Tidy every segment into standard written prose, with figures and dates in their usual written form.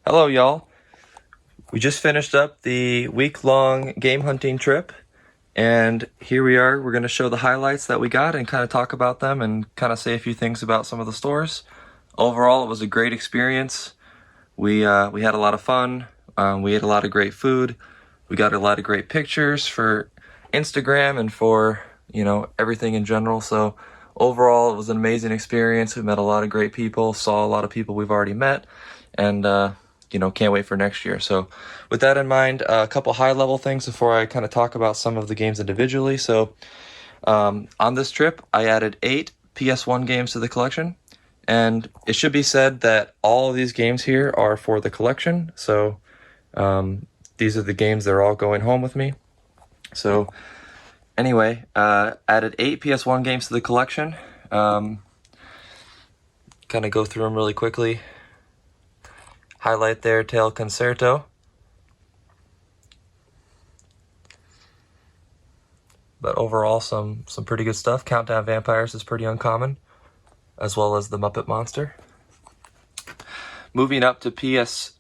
Hello, y'all. We just finished up the week-long game hunting trip, and here we are. We're going to show the highlights that we got and kind of talk about them and kind of say a few things about some of the stores. Overall, it was a great experience. We had a lot of fun. We ate a lot of great food. We got a lot of great pictures for Instagram and for, everything in general. So overall, it was an amazing experience. We met a lot of great people, saw a lot of people we've already met, and can't wait for next year. So with that in mind, a couple high-level things before I kind of talk about some of the games individually. So on this trip, I added 8 PS1 games to the collection. And it should be said that all of these games here are for the collection. So these are the games that are all going home with me. So anyway, added 8 PS1 games to the collection. Kind of go through them really quickly. Highlight there, Tail Concerto. But overall, some pretty good stuff. Countdown Vampires is pretty uncommon, as well as the Muppet Monster. Moving up to PSP,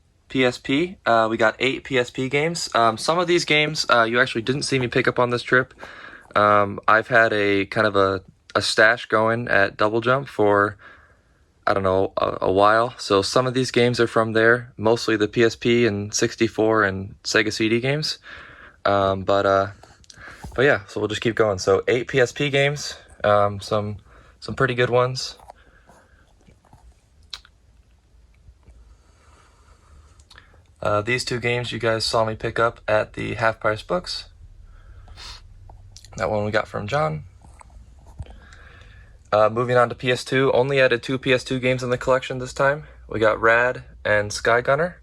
we got 8 PSP games. Some of these games you actually didn't see me pick up on this trip. I've had a kind of a stash going at Double Jump for, I don't know, a while. So some of these games are from there, mostly the PSP and 64 and Sega CD games. But yeah, so we'll just keep going. So 8 PSP games, some pretty good ones. These 2 games you guys saw me pick up at the Half Price Books. That one we got from John. Moving on to PS2, only added 2 PS2 games in the collection this time. We got Rad and Sky Gunner.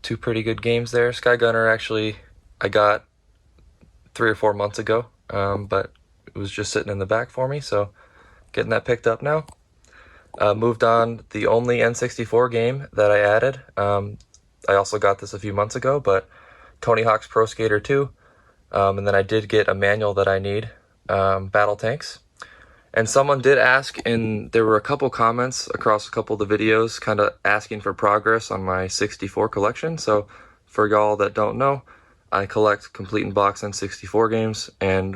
2 pretty good games there. Sky Gunner actually I got 3 or 4 months ago, but it was just sitting in the back for me, so getting that picked up now. Moved on, the only N64 game that I added. I also got this a few months ago, but Tony Hawk's Pro Skater 2. And then I did get a manual that I need, Battle Tanks. And someone did ask, and there were a couple comments across a couple of the videos kind of asking for progress on my 64 collection. So for y'all that don't know, I collect complete in box N64 games, and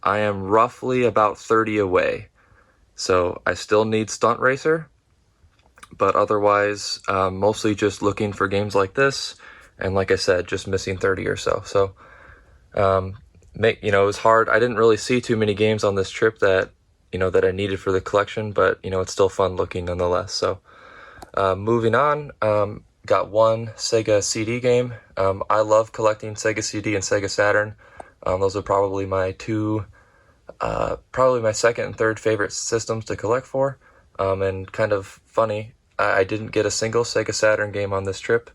I am roughly about 30 away. So I still need Stunt Racer, but otherwise, mostly just looking for games like this. And like I said, just missing 30 or so. So, it was hard. I didn't really see too many games on this trip that I needed for the collection, but, it's still fun looking nonetheless. So, moving on, got 1 Sega CD game. I love collecting Sega CD and Sega Saturn. Those are probably my 2, probably my second and third favorite systems to collect for. And kind of funny, I didn't get a single Sega Saturn game on this trip.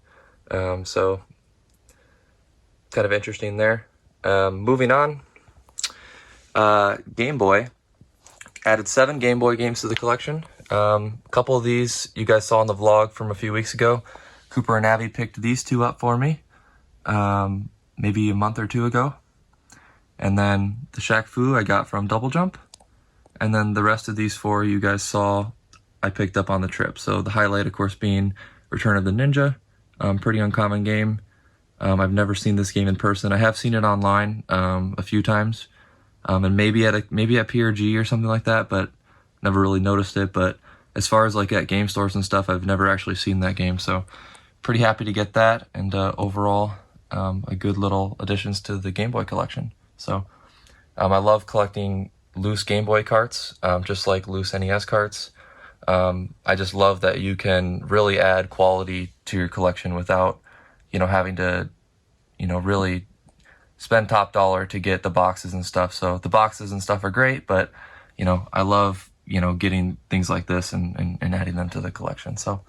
So kind of interesting there. Moving on, Game Boy. Added 7 Game Boy games to the collection. A couple of these you guys saw in the vlog from a few weeks ago. Cooper and Abby picked these 2 up for me, maybe a month or 2 ago. And then the Shaq Fu I got from Double Jump. And then the rest of these 4 you guys saw I picked up on the trip. So the highlight, of course, being Return of the Ninja. Pretty uncommon game. I've never seen this game in person. I have seen it online a few times. And maybe at PRG or something like that, but never really noticed it. But as far as like at game stores and stuff, I've never actually seen that game. So pretty happy to get that. And overall, a good little additions to the Game Boy collection. So I love collecting loose Game Boy carts, just like loose NES carts. I just love that you can really add quality to your collection without, having to, really spend top dollar to get the boxes and stuff. So the boxes and stuff are great, but, I love, getting things like this and adding them to the collection. So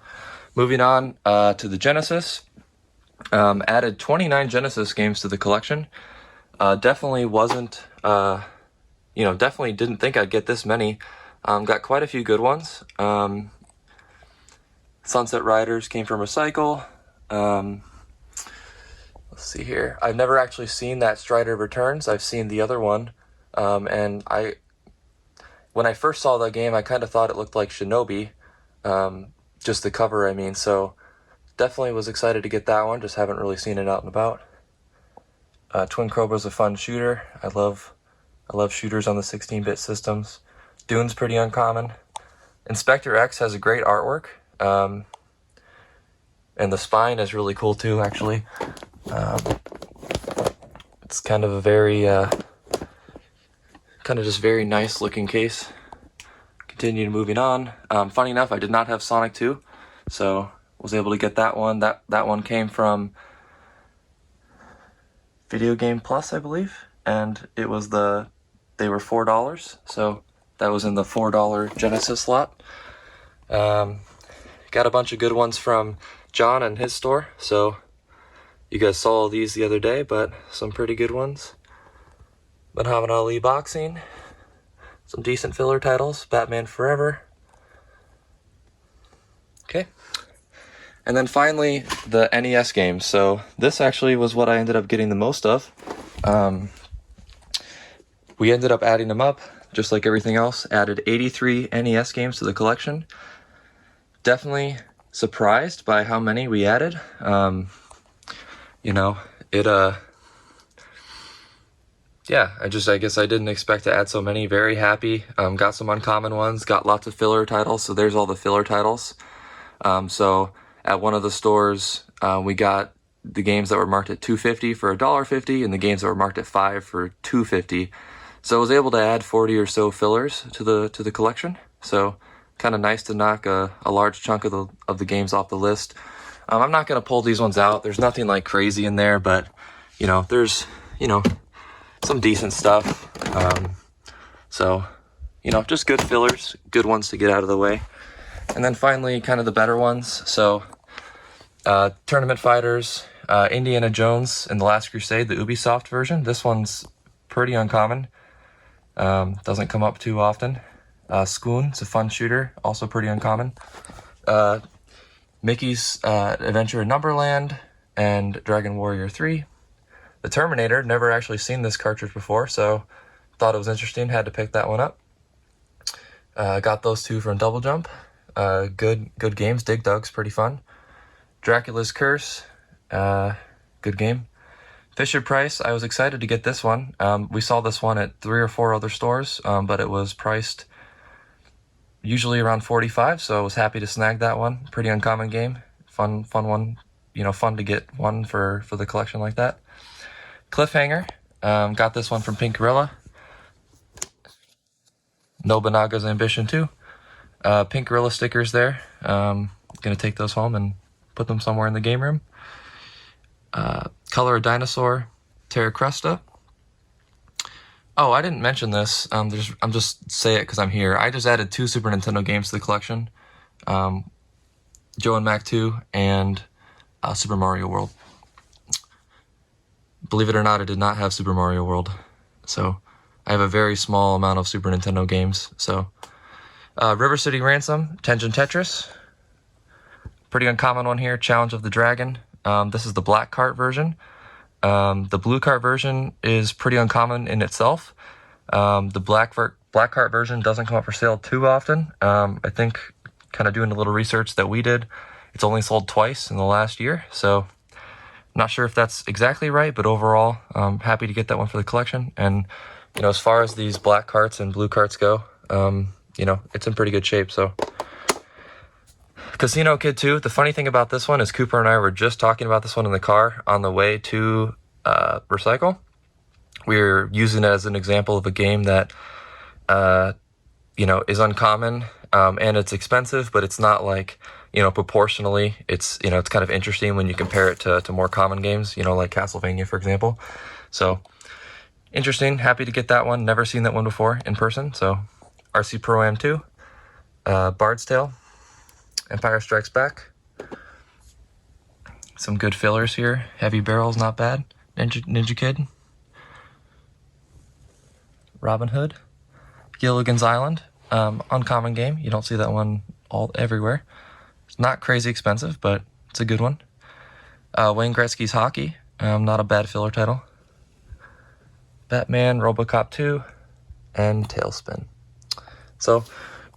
moving on to the Genesis. Added 29 Genesis games to the collection. Definitely wasn't, definitely didn't think I'd get this many. Got quite a few good ones. Sunset Riders came from Recycle. Let's see here. I've never actually seen that Strider Returns. I've seen the other one. And when I first saw that game, I kind of thought it looked like Shinobi. Just the cover, I mean. So definitely was excited to get that one, just haven't really seen it out and about. Twin Cobra's a fun shooter. I love shooters on the 16-bit systems. Dune's pretty uncommon. Inspector X has a great artwork, and the spine is really cool too, actually. It's kind of a very, just very nice looking case. Continue moving on. Funny enough, I did not have Sonic 2, so was able to get that one. That one came from Video Game Plus, I believe, and they were $4, so that was in the $4 Genesis slot. Got a bunch of good ones from John and his store, so you guys saw these the other day, but some pretty good ones. Muhammad Ali boxing, some decent filler titles, Batman Forever. Okay. And then finally, the NES games. So this actually was what I ended up getting the most of. We ended up adding them up, just like everything else. Added 83 NES games to the collection. Definitely surprised by how many we added. I guess I didn't expect to add so many. Very happy. Got some uncommon ones. Got lots of filler titles. So there's all the filler titles. So at one of the stores, we got the games that were marked at $2.50 for $1.50, and the games that were marked at $5 for $2.50. So I was able to add 40 or so fillers to the collection. So kind of nice to knock a large chunk of the games off the list. I'm not gonna pull these ones out. There's nothing like crazy in there, but there's some decent stuff. Just good fillers, good ones to get out of the way. And then finally, kind of the better ones. So, Tournament Fighters, Indiana Jones and the Last Crusade, the Ubisoft version. This one's pretty uncommon. Doesn't come up too often. Skoon, it's a fun shooter, also pretty uncommon. Mickey's Adventure in Numberland and Dragon Warrior 3. The Terminator, never actually seen this cartridge before, so thought it was interesting, had to pick that one up. Got those two from Double Jump. Good games. Dig Dug's pretty fun. Dracula's Curse, good game. Fisher Price, I was excited to get this one. We saw this one at 3 or 4 other stores, but it was priced usually around $45, so I was happy to snag that one. Pretty uncommon game. Fun one. Fun to get one for the collection like that. Cliffhanger, got this one from Pink Gorilla. Nobunaga's Ambition 2. Pink Gorilla stickers there. Gonna take those home and put them somewhere in the game room. Color a Dinosaur, Terra Cresta. Oh, I didn't mention this. I'm just say it because I'm here. I just added 2 Super Nintendo games to the collection. Joe and Mac 2 and Super Mario World. Believe it or not, I did not have Super Mario World. So I have a very small amount of Super Nintendo games. So River City Ransom, Tengen Tetris. Pretty uncommon one here, Challenge of the Dragon. This is the black cart version. The blue cart version is pretty uncommon in itself. The black cart version doesn't come up for sale too often. I think, kind of doing a little research that we did, it's only sold twice in the last year. So not sure if that's exactly right, but overall, happy to get that one for the collection. And, as far as these black carts and blue carts go, it's in pretty good shape, so. Casino Kid 2, the funny thing about this one is Cooper and I were just talking about this one in the car on the way to Recycle. We were using it as an example of a game that, is uncommon, and it's expensive, but it's not like, proportionally, it's kind of interesting when you compare it to more common games, like Castlevania, for example. So, interesting, happy to get that one, never seen that one before in person, so RC Pro-Am 2, Bard's Tale, Empire Strikes Back. Some good fillers here. Heavy Barrel's not bad. Ninja Kid. Robin Hood. Gilligan's Island. Uncommon game. You don't see that one everywhere. It's not crazy expensive, but it's a good one. Wayne Gretzky's Hockey. Not a bad filler title. Batman, RoboCop 2, and Tailspin. So,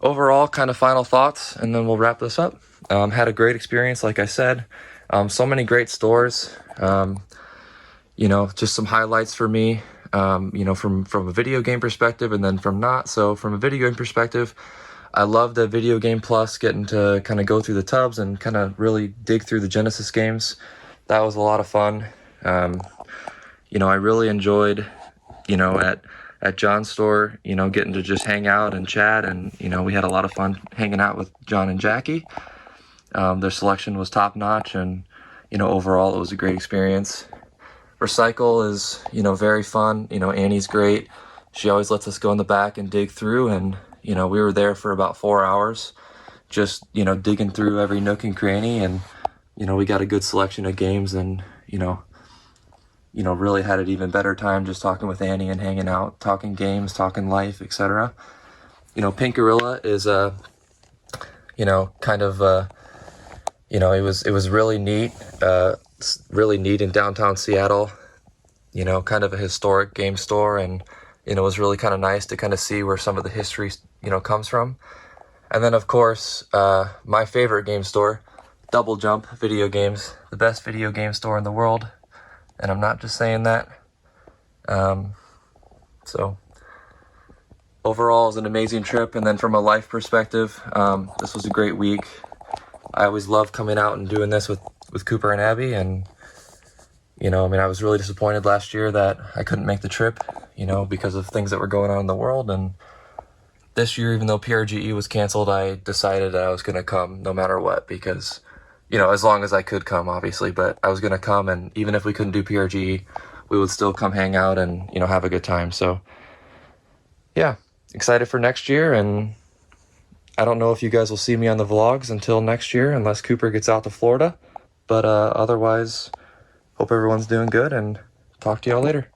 overall, kind of final thoughts, and then we'll wrap this up. Had a great experience, like I said. So many great stores. Just some highlights for me, from a video game perspective and then from not. So from a video game perspective, I love the Video Game Plus, getting to kind of go through the tubs and kind of really dig through the Genesis games. That was a lot of fun. I really enjoyed, at John's store, getting to just hang out and chat, and, we had a lot of fun hanging out with John and Jackie. Their selection was top notch, and, overall it was a great experience. Recycle is, very fun. Annie's great. She always lets us go in the back and dig through, and, we were there for about 4 hours, just, digging through every nook and cranny, and, we got a good selection of games, and, really had an even better time just talking with Annie and hanging out, talking games, talking life, etc. Pink Gorilla is it was really neat in downtown Seattle, kind of a historic game store, and, it was really kind of nice to kind of see where some of the history, comes from. And then, of course, my favorite game store, Double Jump Video Games, the best video game store in the world, and I'm not just saying that. So overall, it was an amazing trip. And then from a life perspective, this was a great week. I always love coming out and doing this with Cooper and Abby, and I was really disappointed last year that I couldn't make the trip, because of things that were going on in the world. And this year, even though PRGE was canceled, I decided that I was going to come no matter what, because, as long as I could come, obviously, but I was going to come, and even if we couldn't do PRGE, we would still come hang out and, have a good time. So, yeah, excited for next year, and I don't know if you guys will see me on the vlogs until next year, unless Cooper gets out to Florida, but otherwise, hope everyone's doing good, and talk to y'all later.